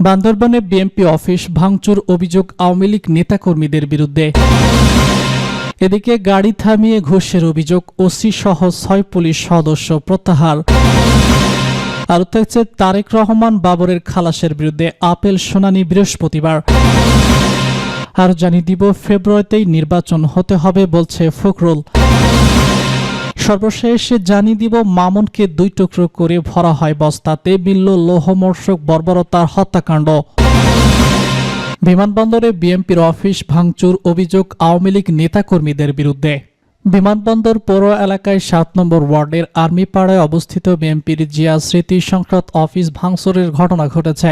বান্দরবানে BNP office ভাঙচুর অভিযোগ আওয়ামী লীগ নেতাকর্মীদের বিরুদ্ধে। এদিকে গাড়ি থামিয়ে ঘুষের অভিযোগ, ওসি সহ ৬ পুলিশ সদস্য প্রত্যাহার। আরও থাকছে তারেক রহমান বাবরের খালাসের বিরুদ্ধে আপিল শুনানি বৃহস্পতিবার। আর জানিয়ে দিব ফেব্রুয়ারিতেই নির্বাচন হতে হবে বলছে ফখরুল। সর্বশেষ জানিয়ে দিব মামুনকে 2 টুকরো করে ভরা হয় বস্তাতে, মিলল লৌহমর্ষক বর্বরতার হত্যাকাণ্ড। বিমানবন্দরে বিএনপির অফিস ভাঙচুর অভিযোগ আওয়ামী লীগ নেতাকর্মীদের বিরুদ্ধে। বিমানবন্দর পৌর এলাকায় 7 নম্বর ওয়ার্ডের আর্মিপাড়ায় অবস্থিত বিএনপির জিয়া স্মৃতি সংসদ অফিস ভাঙচুরের ঘটনা ঘটেছে।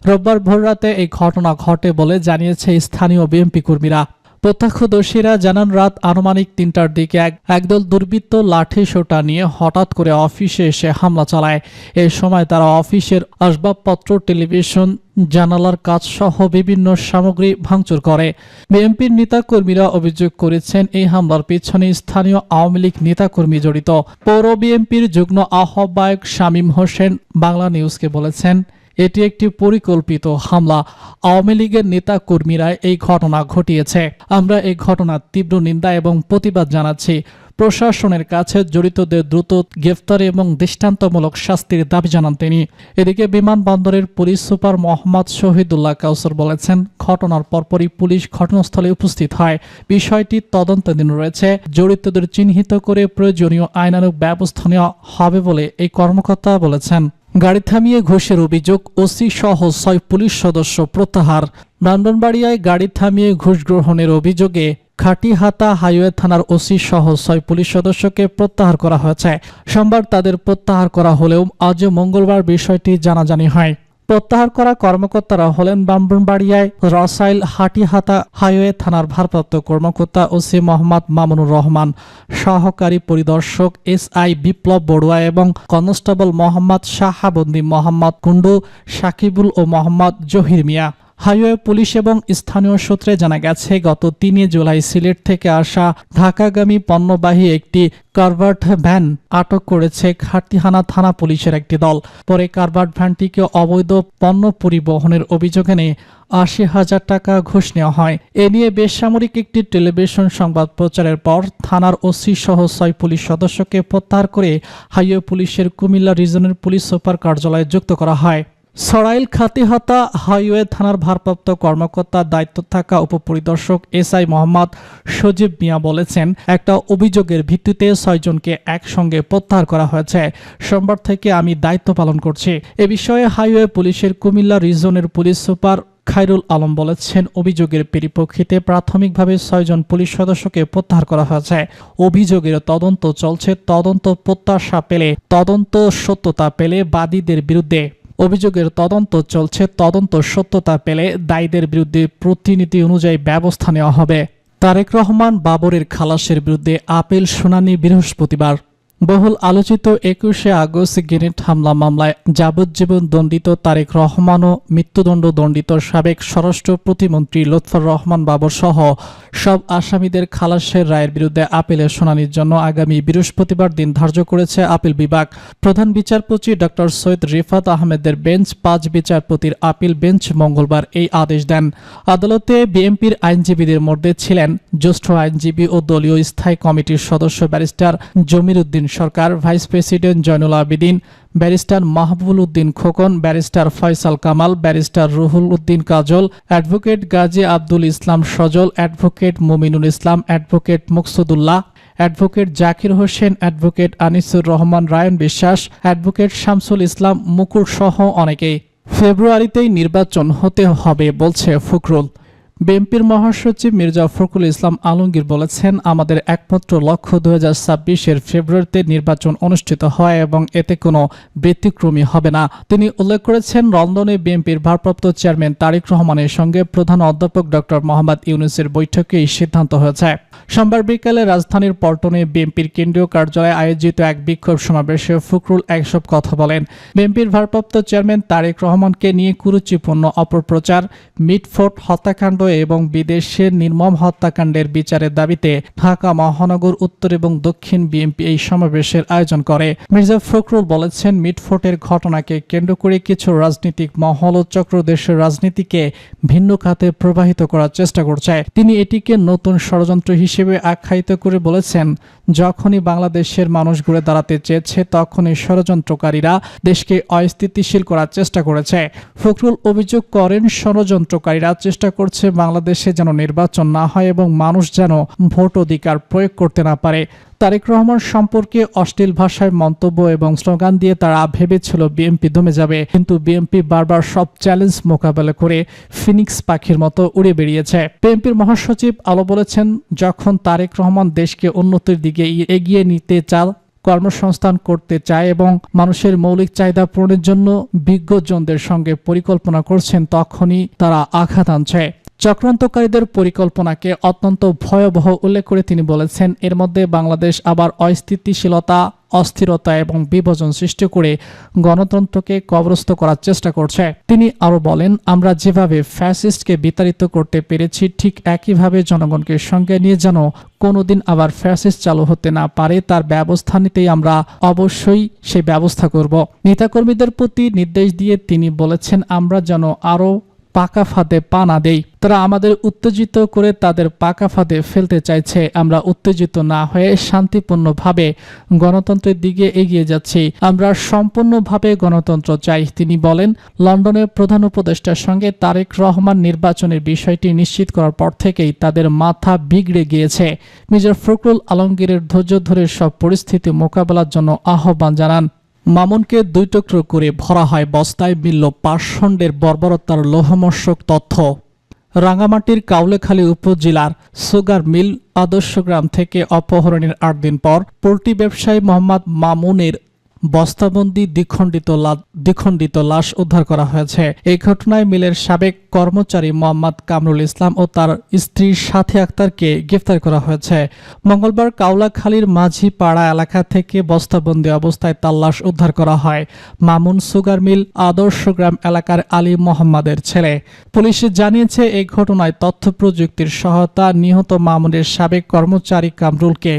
রোববার ভোররাতে এই ঘটনা ঘটে বলে জানিয়েছে স্থানীয় বিএনপি কর্মীরা। প্রত্যক্ষদর্শীরা জানান, রাত আনুমানিক 3টার দিকে একদল দুর্বৃত্ত লাঠি সোঁটা নিয়ে হঠাৎ করে অফিসে এসে হামলা চালায়। এই সময় তারা অফিসের আসবাবপত্র, টেলিভিশন, জানালার কাচ সহ বিভিন্ন সামগ্রী ভাঙচুর করে। বিএনপির নেতাকর্মীরা অভিযোগ করেছেন, এই হামলার পিছনে স্থানীয় আওয়ামী লীগ নেতাকর্মী জড়িত। পৌর বিএনপির যুগ্ম আহ্বায়ক শামীম হোসেন বাংলা নিউজকে বলেছেন, এটি একটি পরিকল্পিত হামলা। আওয়ামী লীগের নেতা কর্মীরা এই ঘটনা ঘটিয়েছে। আমরা এই ঘটনার তীব্র নিন্দা এবং প্রতিবাদ জানাচ্ছি। প্রশাসনের কাছে জড়িতদের দ্রুত গ্রেফতার এবং দৃষ্টান্তমূলক শাস্তির দাবি জানান তিনি। এদিকে বিমানবন্দরের পুলিশ সুপার মোহাম্মদ শহীদুল্লাহ কাউসার বলেছেন, ঘটনার পরপরই পুলিশ ঘটনাস্থলে উপস্থিত হয়। বিষয়টি তদন্তাধীন রয়েছে। জড়িতদের চিহ্নিত করে প্রয়োজনীয় আইনানুগ ব্যবস্থা নেওয়া হবে বলে এই কর্মকর্তা বলেছেন। গাড়ি থামিয়ে ঘুষের অভিযোগ, ওসি সহ 6 পুলিশ সদস্য প্রত্যাহার। ব্রাহ্মণবাড়িয়ায় গাড়ি থামিয়ে ঘুষ গ্রহণের অভিযোগে খাটিহাতা হাইওয়ে থানার ওসি সহ 6 পুলিশ সদস্যকে প্রত্যাহার করা হয়েছে। সোমবার তাদের প্রত্যাহার করা হলেও আজ মঙ্গলবার বিষয়টি জানাজানি হয়। প্রত্যাহার করা কর্মকর্তারা হলেন ব্রাহ্মণবাড়িয়ায় রাসাইল হাটিহাতা হাইওয়ে থানার ভারপ্রাপ্ত কর্মকর্তা ওসি মোহাম্মদ মামুনুর রহমান, সহকারী পরিদর্শক SI বিপ্লব বড়ুয়া এবং কনস্টেবল মোহাম্মদ শাহাবুদ্দিন, মোহাম্মদ কুন্ডু, সাকিবুল ও মোহাম্মদ জহির মিয়া। হাইওয়ে পুলিশ এবং স্থানীয় সূত্রে জানা গেছে, গত 3 জুলাই সিলেট থেকে আসা ঢাকাগামী পণ্যবাহী একটি কারভার্ট ভ্যান আটক করেছে খাটিহানা থানা পুলিশের একটি দল। পরে কারভার্ট ভ্যানটিকে অবৈধ পণ্য পরিবহনের অভিযোগ এনে 80,000 টাকা ঘুষ নেওয়া হয়। এ নিয়ে বেসামরিক একটি টেলিভিশন সংবাদ প্রচারের পর থানার ওসি সহ 6 পুলিশ সদস্যকে প্রত্যাহার করে হাইওয়ে পুলিশের কুমিল্লা রিজনের পুলিশ সুপার কার্যালয়ে যুক্ত করা হয়। সরাইল খাটিহাতা হাইওয়ে থানার ভারপ্রাপ্ত কর্মকর্তার দায়িত্ব থাকা উপপরিদর্শক SI মোহাম্মদ সজীব মিয়া বলেছেন, একটা অভিযোগের ভিত্তিতে 6 জনকে একসঙ্গে প্রত্যাহার করা হয়েছে। সোমবার থেকে আমি দায়িত্ব পালন করছি। এ বিষয়ে হাইওয়ে পুলিশের কুমিল্লা রিজনের পুলিশ সুপার খায়রুল আলম বলেছেন, অভিযোগের পরিপ্রেক্ষিতে প্রাথমিকভাবে 6 জন পুলিশ সদস্যকে প্রত্যাহার করা হয়েছে। অভিযোগের তদন্ত চলছে। তদন্ত সত্যতা পেলে বাদীদের বিরুদ্ধে অভিযোগের তদন্ত চলছে। তদন্ত সত্যতা পেলে দায়ীদের বিরুদ্ধে প্রতিনিধি অনুযায়ী ব্যবস্থা নেওয়া হবে। তারেক রহমান বাবরের খালাসের বিরুদ্ধে আপিল শুনানি বৃহস্পতিবার। বহুল আলোচিত 21শে আগস্ট গ্রেনেড হামলা মামলায় যাবজ্জীবন দণ্ডিত তারেক রহমান ও মৃত্যুদণ্ড দণ্ডিত সাবেক স্বরাষ্ট্র প্রতিমন্ত্রী লুৎফর রহমান বাবর সহ সব আসামিদের খালাসের রায়ের বিরুদ্ধে আপিলের শুনানির জন্য আগামী বৃহস্পতিবার দিন ধার্য করেছে আপিল বিভাগ। প্রধান বিচারপতি ডক্টর সৈয়দ রিফাত আহমেদের বেঞ্চ 5 বিচারপতির আপিল বেঞ্চ মঙ্গলবার এই আদেশ দেন। আদালতে বিএনপির আইনজীবীদের মধ্যে ছিলেন জ্যেষ্ঠ আইনজীবী ও দলীয় স্থায়ী কমিটির সদস্য barrister Jamir Uddin Sarkar, vice president Joynul Abedin, barrister Mahbubul Uddin Khokon, barrister Faisal Kamal, barrister Ruhul Uddin Kajol, advocate Gazi Abdul Islam Sajal, advocate Mominul Islam, advocate Muksudullah, advocate Zakir Hossain, advocate Anisur Rahman Rayan Biswas, advocate Shamsul Islam Mukul সহ অনেকেই। ফেব্রুয়ারিতেই নির্বাচন হতে হবে বলছে ফখরুল। বিএনপির মহাসচিব মির্জা ফখরুল ইসলাম আলমগীর বলেছেন, আমাদের একমাত্র লক্ষ্য 2026-এর ফেব্রুয়ারিতে নির্বাচন অনুষ্ঠিত হয় এবং এতে কোনো ব্যতিক্রমী হবে না। তিনি উল্লেখ করেছেন, লন্ডনে বিএনপির ভারপ্রাপ্ত চেয়ারম্যান তারেক রহমানের সঙ্গে প্রধান অধ্যাপক ডক্টর মোহাম্মদ ইউনূসের বৈঠকে এই সিদ্ধান্ত হয়েছে। সোমবার বিকালে রাজধানীর পল্টনে বিএনপির কেন্দ্রীয় কার্যালয়ে আয়োজিত এক বিক্ষোভ সমাবেশে ফখরুল এসব কথা বলেন। বিএনপির ভারপ্রাপ্ত চেয়ারম্যান তারেক রহমানকে নিয়ে কুরুচিপূর্ণ অপপ্রচার, মিটফোর্ট হত্যাকাণ্ড এবং বিদেশের নির্মম হত্যাকাণ্ডের বিচারের দাবিতে ঢাকা মহানগর উত্তর এবং দক্ষিণ বিএনপি এই সমাবেশের আয়োজন করে। মির্জা ফখরুল বলেছেন, মিটফোর্টের ঘটনাকে কেন্দ্র করে কিছু রাজনৈতিক মহল ও চক্র দেশের রাজনীতিকে ভিন্ন খাতে প্রবাহিত করার চেষ্টা করছে। তিনি এটিকে নতুন ষড়যন্ত্র হিসেবে আখ্যায়িত করে বলেছেন, যখনই বাংলাদেশের মানুষ ঘুরে দাঁড়াতে চেয়েছে তখনই ষড়যন্ত্রকারীরা দেশকে অস্থিতিশীল করার চেষ্টা করেছে। ফখরুল অভিযোগ করেন, ষড়যন্ত্রকারীরা চেষ্টা করছে বাংলাদেশে যেন নির্বাচন না হয় এবং মানুষ যেন ভোট অধিকার প্রয়োগ করতে না পারে। তারেক রহমান সম্পর্কে অশ্লীল ভাষায় মন্তব্য এবং স্লোগান দিয়ে তারা ভেবেছিল বিএনপি দমে যাবে, কিন্তু বিএনপি বারবার সব চ্যালেঞ্জ মোকাবেলা করে ফিনিক্স পাখির মতো উড়ে বেরিয়েছে। বিএনপির মহাসচিব আলো বলেছেন, যখন তারেক রহমান দেশকে উন্নতির দিকে এগিয়ে নিতে চান, কর্মসংস্থান করতে চায় এবং মানুষের মৌলিক চাহিদা পূরণের জন্য বিজ্ঞজনদের সঙ্গে পরিকল্পনা করছেন, তখনই তারা আঘাত আনছে। চক্রান্তকারীদের পরিকল্পনাকে অত্যন্ত ভয়াবহ উল্লেখ করে তিনি বলেছেন, এর মধ্যে বাংলাদেশ আবার অস্থিতিশীলতা, অস্থিরতা এবং বিভাজন সৃষ্টি করে গণতন্ত্রকে কবরস্থ করার চেষ্টা করছে। তিনি আরো বলেন, আমরা যেভাবে ফ্যাসিস্টকে বিতাড়িত করতে পেরেছি ঠিক একইভাবে জনগণকে সঙ্গে নিয়ে যেন কোনোদিন আবার ফ্যাসিস্ট চালু হতে না পারে তার ব্যবস্থা নিতেই আমরা অবশ্যই সেই ব্যবস্থা করব। নেতাকর্মীদের প্রতি নির্দেশ দিয়ে তিনি বলেছেন, আমরা যেন আরো পাকা ফাঁদে পা না দেই। তারা আমাদের উত্তেজিত করে তাদের পাকা ফাঁদে ফেলতে চাইছে। আমরা উত্তেজিত না হয়ে শান্তিপূর্ণভাবে গণতন্ত্রের দিকে এগিয়ে যাচ্ছি। আমরা সম্পূর্ণভাবে গণতন্ত্র চাই। তিনি বলেন, লন্ডনের প্রধান উপদেষ্টার সঙ্গে তারেক রহমান নির্বাচনের বিষয়টি নিশ্চিত করার পর থেকেই তাদের মাথা বিগড়ে গিয়েছে। মির্জা ফখরুল আলমগীরের ধৈর্য ধরে সব পরিস্থিতি মোকাবেলার জন্য আহ্বান জানান। মামুনকে 2 টুকরো করে ভরা হয় বস্তায়, মিলল পাষণ্ডের বর্বরতার লোহমর্ষক তথ্য। রাঙামাটির কাউলেখালী উপজেলার সুগার মিল আদর্শগ্রাম থেকে অপহরণের 8 দিন পর পোল্ট্রি ব্যবসায়ী মোহাম্মদ মামুনের বস্তাবন্দি দ্বিখণ্ডিত লাশ উদ্ধার করা হয়েছে। এই ঘটনায় মিলের সাবেক কর্মচারী মোহাম্মদ কামরুল ইসলাম ও তার স্ত্রী সাথী আক্তারকে গ্রেফতার করা হয়েছে। মঙ্গলবার কাউলাখালীর মাঝিপাড়া এলাকা থেকে বস্তাবন্দি অবস্থায় তার লাশ উদ্ধার করা হয়। মামুন সুগার মিল আদর্শগ্রাম এলাকার আলী মোহাম্মদের ছেলে। পুলিশ জানিয়েছে, এই ঘটনায় তথ্য প্রযুক্তির সহায়তা নিহত মামুনের সাবেক কর্মচারী কামরুলকে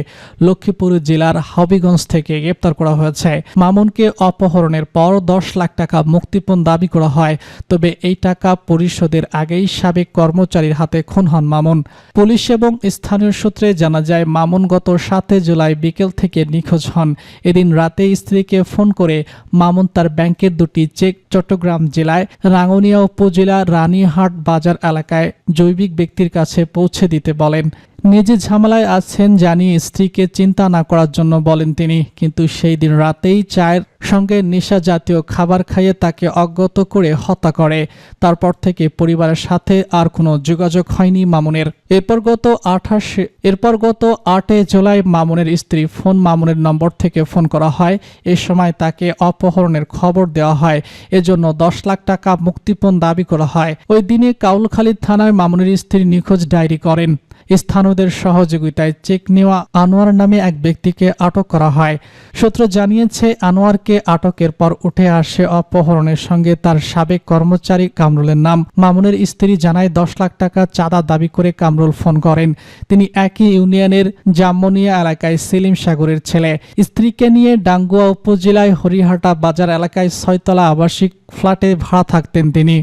লক্ষ্মীপুর জেলার হবিগঞ্জ থেকে গ্রেফতার করা হয়েছে। মামুনকে অপহরণের পর 10 লাখ টাকা মুক্তিপণ দাবি করা হয়, তবে এই টাকা পরিশোধের আগেই সাবেক কর্মচারীর হাতে খুন হন মামুন। পুলিশ এবং স্থানীয় সূত্রে জানা যায়, মামুন গত 7 জুলাই বিকেল থেকে নিখোঁজ হন। এদিন রাতে স্ত্রীকে ফোন করে মামুন তার ব্যাংকের 2টি চেক চট্টগ্রাম জেলায় রাঙ্গুনিয়া উপজেলা রানীহাট বাজার এলাকায় জৈবিক ব্যক্তির কাছে পৌঁছে দিতে বলেন। নিজে ঝামেলায় আছেন জানিয়ে স্ত্রীকে চিন্তা না করার জন্য বলেন তিনি, কিন্তু সেই দিন রাতেই চায়ের সঙ্গে নেশা জাতীয় খাবার খাইয়ে তাকে অজ্ঞাত করে হত্যা করে। তারপর থেকে পরিবারের সাথে আর কোনো যোগাযোগ হয়নি মামুনের। এরপর গত 8 জুলাই মামুনের স্ত্রী মামুনের নম্বর থেকে ফোন করা হয়। এ সময় তাকে অপহরণের খবর দেওয়া হয়। এজন্য 10 লাখ টাকা মুক্তিপণ দাবি করা হয়। ওই দিনে কাউলখালী থানায় মামুনের স্ত্রী নিখোঁজ ডায়েরি করেন। স্থানীয়দের সহযোগিতায় চেক নেওয়া আনোয়ার নামে এক ব্যক্তিকে আটক করা হয়। সূত্র জানিয়েছে, আনোয়ারকে আটকের পর উঠে আসে অপহরণের সঙ্গে তার সাবেক কর্মচারী কামরুলের নাম। মামুনের স্ত্রী জানায়, 10 লাখ টাকা চাঁদা দাবি করে কামরুল ফোন করেন। তিনি একই ইউনিয়নের জামমনিয়া এলাকায় সেলিম সাগরের ছেলে। স্ত্রীকে নিয়ে ডাঙ্গুয়া উপজেলায় হরিহাটা বাজার এলাকায় 6 তলা আবাসিক ফ্ল্যাটে ভাড়া থাকতেন তিনি।